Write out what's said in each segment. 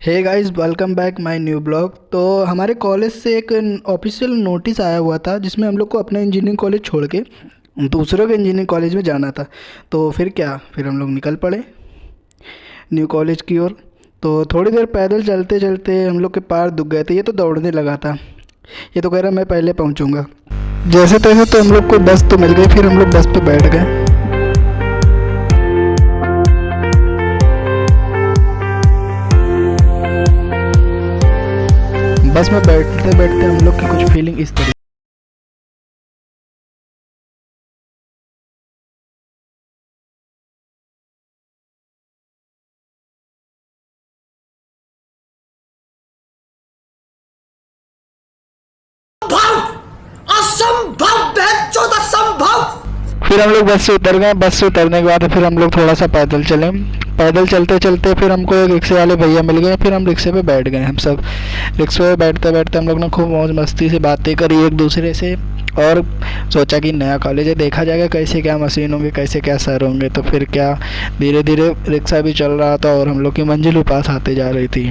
Hey guys, welcome back my new blog. तो हमारे college से एक ऑफिशियल नोटिस आया हुआ था जिसमें हम लोग को अपना इंजीनियरिंग कॉलेज छोड़ के दूसरों के इंजीनियरिंग कॉलेज में जाना था। तो फिर हम लोग निकल पड़े न्यू कॉलेज की ओर। तो थोड़ी देर पैदल चलते चलते हम लोग के पैर दुख गए थे। ये तो दौड़ने लगा था, ये तो कह रहा मैं पहले पहुंचूंगा। जैसे तैसे तो हम लोग को बस तो मिल गई। फिर हम लोग बस पे बैठ गए। बस में बैठते बैठते हम लोग की कुछ फीलिंग इस तरीके। असंभव असंभव। फिर हम लोग बस से उतर गए। बस से उतरने के बाद फिर हम लोग थोड़ा सा पैदल चले। पैदल चलते चलते फिर हमको एक रिक्शे वाले भैया मिल गए। फिर हम रिक्शे पे बैठ गए। हम सब रिक्शे पे बैठते बैठते हम लोग ने खूब मौज मस्ती से बातें करी एक दूसरे से। और सोचा कि नया कॉलेज है, देखा जाएगा कैसे क्या मशीन होंगे, कैसे क्या सर होंगे। तो फिर क्या, धीरे धीरे रिक्शा भी चल रहा था और हम लोग की मंजिल भी पास आते जा रही थी।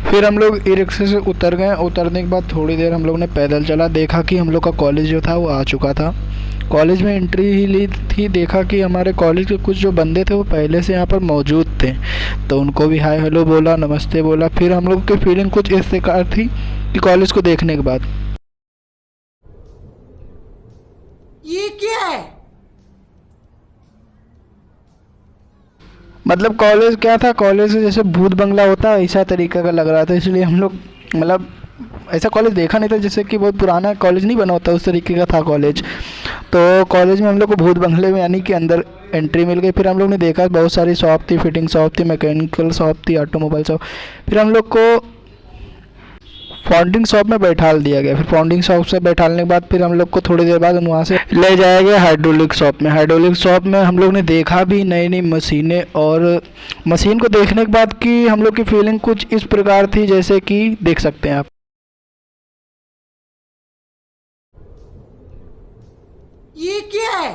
फिर हम लोग ई रिक्शे से उतर गए। उतरने के बाद थोड़ी देर हम लोग ने पैदल चला। देखा कि हम लोग का कॉलेज जो था वो आ चुका था। कॉलेज में एंट्री ही ली थी। देखा कि हमारे कॉलेज के कुछ जो बंदे थे वो पहले से यहाँ पर मौजूद थे। तो उनको भी हाय हेलो बोला, नमस्ते बोला। फिर हम लोग की फीलिंग कुछ इस प्रकार थी कि कॉलेज को देखने के बाद ये क्या है? मतलब कॉलेज क्या था, कॉलेज जैसे भूत बंगला होता है ऐसा तरीका का लग रहा था। इसलिए हम लोग मतलब ऐसा कॉलेज देखा नहीं था, जैसे कि बहुत पुराना कॉलेज नहीं बना होता उस तरीके का था कॉलेज। तो कॉलेज में हम लोग को भूत बंगले में यानी कि अंदर एंट्री मिल गई। फिर हम लोग ने देखा बहुत सारी शॉप थी, फिटिंग शॉप थी, मैकेनिकल शॉप थी, ऑटोमोबाइल शॉप। फिर हम लोग को फाउंडिंग शॉप में बैठाल दिया गया। फिर फाउंडिंग शॉप से बैठालने के बाद फिर हम लोग को थोड़ी देर बाद वहाँ से ले जाया गया हाइड्रोलिक शॉप में। हाइड्रोलिक शॉप में हम लोग ने देखा भी नई नई मशीनें। और मशीन को देखने के बाद की हम लोग की फीलिंग कुछ इस प्रकार थी जैसे कि देख सकते हैं आप। ये क्या है?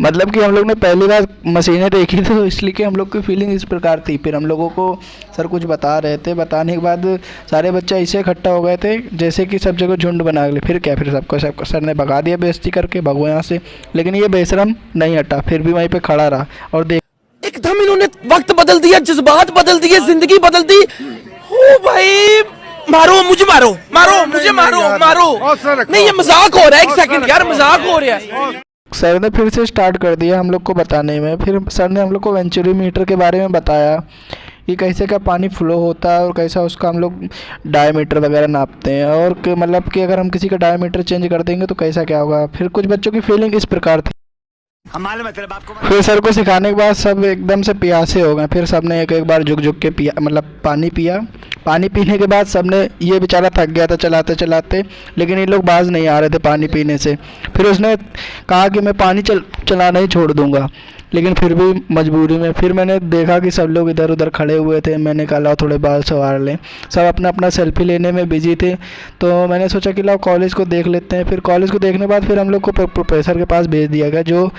मतलब कि हम लोग ने पहली बार मशीनें देखी थी तो इसलिए कि हम लोग की फीलिंग इस प्रकार थी। फिर हम लोगों को सर कुछ बता रहे थे। बताने के बाद सारे बच्चे ऐसे इकट्ठा हो गए थे जैसे कि सब जगह झुंड बना ले। फिर क्या, फिर सबको सर ने भगा दिया बेइज्जती करके, भगो यहाँ से। लेकिन ये बेशरम नहीं हटा, फिर भी वहीं पे खड़ा रहा और देख। एकदम इन्होंने वक्त बदल दिया, जज्बात बदल दिए, जिंदगी बदल दी। ओ भाई, मारो मुझे, मारो मारो मुझे, मारो मारो। नहीं, ये मजाक हो रहा है। एक सेकंड यार, मजाक हो रहा है। सर ने फिर से स्टार्ट कर दिया हम लोग को बताने में। फिर सर ने हम लोग को वेंचुरीमीटर के बारे में बताया कि कैसे का पानी फ्लो होता है और कैसा उसका हम लोग डायमीटर वगैरह नापते हैं। और मतलब कि अगर हम किसी का डायमीटर चेंज कर देंगे तो कैसा क्या होगा। फिर कुछ बच्चों की फीलिंग इस प्रकार थी। फिर सर को सिखाने के बाद सब एकदम से प्यासे हो गए। फिर सब ने एक एक बार झुक झुक के पिया, मतलब पानी पिया। पानी पीने के बाद सब ने, ये बेचारा थक गया था चलाते चलाते, लेकिन ये लोग बाज नहीं आ रहे थे पानी पीने से। फिर उसने कहा कि मैं पानी चलाना ही छोड़ दूंगा। लेकिन फिर भी मजबूरी में फिर मैंने देखा कि सब लोग इधर उधर खड़े हुए थे। मैंने कहा लाओ थोड़े बाल संवार लें। सब अपना अपना सेल्फी लेने में बिजी थे। तो मैंने सोचा कि लाओ कॉलेज को देख लेते हैं। फिर कॉलेज को देखने के बाद फिर हम लोग को प्रोफेसर के पास भेज दिया गया, जो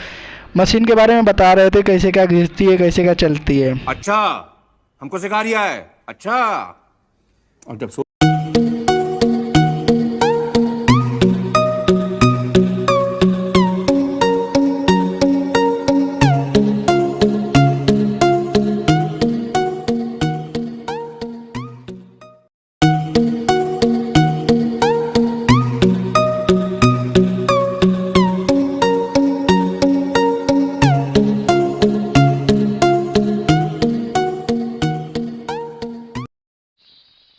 मशीन के बारे में बता रहे थे, कैसे क्या घिसती है, कैसे क्या चलती है। अच्छा, हमको सिखा रिया है। अच्छा, और जब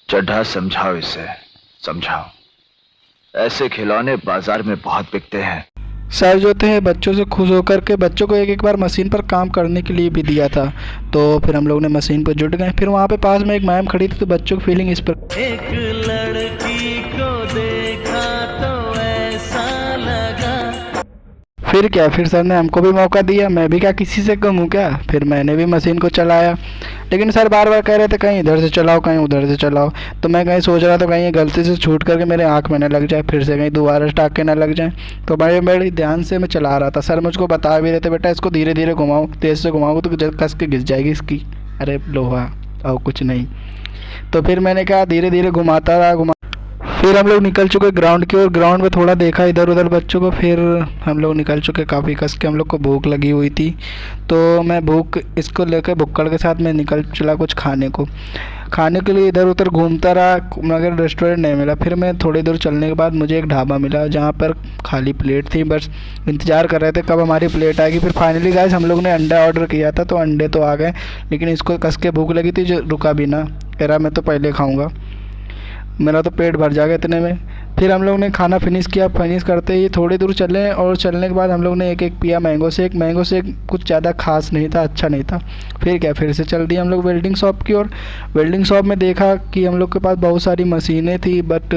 चड्ढा, समझाओ इसे, समझाओ। ऐसे खिलौने बाजार में बहुत बिकते हैं। सर जो थे बच्चों से खुश होकर के बच्चों को एक एक बार मशीन पर काम करने के लिए भी दिया था। तो फिर हम लोग ने मशीन पर जुट गए। फिर वहाँ पे पास में एक मैम खड़ी थी। तो बच्चों की फीलिंग इस पर, एक लड़की को देखा तो ऐसा लगा। फिर क्या, फिर सर ने हमको भी मौका दिया। मैं भी क्या किसी से कम हूँ क्या। फिर मैंने भी मशीन को चलाया। लेकिन सर बार बार कह रहे थे कहीं इधर से चलाओ, कहीं उधर से चलाओ। तो मैं कहीं सोच रहा था कहीं ये गलती से छूट करके मेरे आँख में न लग जाए, फिर से कहीं दोबारा स्टार्ट के ना लग जाए। तो बड़े ध्यान से मैं चला रहा था। सर मुझको बता भी रहे थे बेटा इसको धीरे धीरे घुमाओ, तेज़ से घुमाओ तो कस के घिस जाएगी इसकी। अरे लोहा और कुछ नहीं। तो फिर मैंने कहा धीरे धीरे घुमाता रहा। फिर हम लोग निकल चुके ग्राउंड की ओर। ग्राउंड में थोड़ा देखा इधर उधर बच्चों को, फिर हम लोग निकल चुके। काफ़ी कस के हम लोग को भूख लगी हुई थी, तो मैं भूख इसको लेकर भुक्कड़ के साथ मैं निकल चला कुछ खाने के लिए। इधर उधर घूमता रहा मगर रेस्टोरेंट नहीं मिला। फिर मैं थोड़ी दूर चलने के बाद मुझे एक ढाबा मिला जहाँ पर खाली प्लेट थी। बस इंतज़ार कर रहे थे कब हमारी प्लेट आएगी। फिर फाइनली गाइस हम लोग ने अंडा ऑर्डर किया था, तो अंडे तो आ गए, लेकिन इसको कस के भूख लगी थी जो रुका भी ना, कह रहा मैं तो पहले खाऊँगा, मेरा तो पेट भर जाएगा इतने में। फिर हम लोग ने खाना फिनिश किया। फिनिश करते ही थोड़ी दूर चले और चलने के बाद हम लोग ने एक पिया मैंगो शेक। मैंगो शेक कुछ ज़्यादा खास नहीं था, अच्छा नहीं था। फिर से चल दिए हम लोग वेल्डिंग शॉप की ओर। वेल्डिंग शॉप में देखा कि हम लोग के पास बहुत सारी मशीनें थी, बट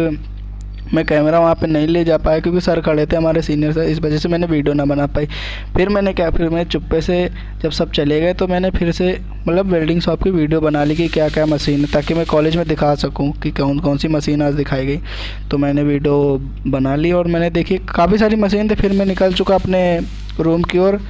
मैं कैमरा वहाँ पे नहीं ले जा पाया क्योंकि सर खड़े थे हमारे सीनियर सर, इस वजह से मैंने वीडियो ना बना पाई। फिर मैं चुप्पे से जब सब चले गए तो मैंने फिर से मतलब वेल्डिंग शॉप की वीडियो बना ली कि क्या क्या मशीन है, ताकि मैं कॉलेज में दिखा सकूं कि कौन कौन सी मशीन आज दिखाई गई। तो मैंने वीडियो बना ली और मैंने देखी काफ़ी सारी मशीन थी। फिर मैं निकल चुका अपने रूम की ओर।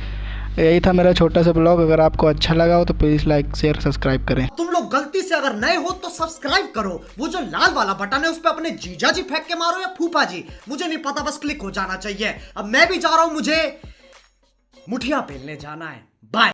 यही था मेरा छोटा सा ब्लॉग। अगर आपको अच्छा लगा हो तो प्लीज़ लाइक शेयर सब्सक्राइब करें। तुम लोग गलती से अगर नए हो तो सब्सक्राइब करो। वो जो लाल वाला बटन है उस पर अपने जीजा जी फेंक के मारो या फूफा जी, मुझे नहीं पता, बस क्लिक हो जाना चाहिए। अब मैं भी जा रहा हूं, मुझे मुठिया पेलने जाना है। बाय।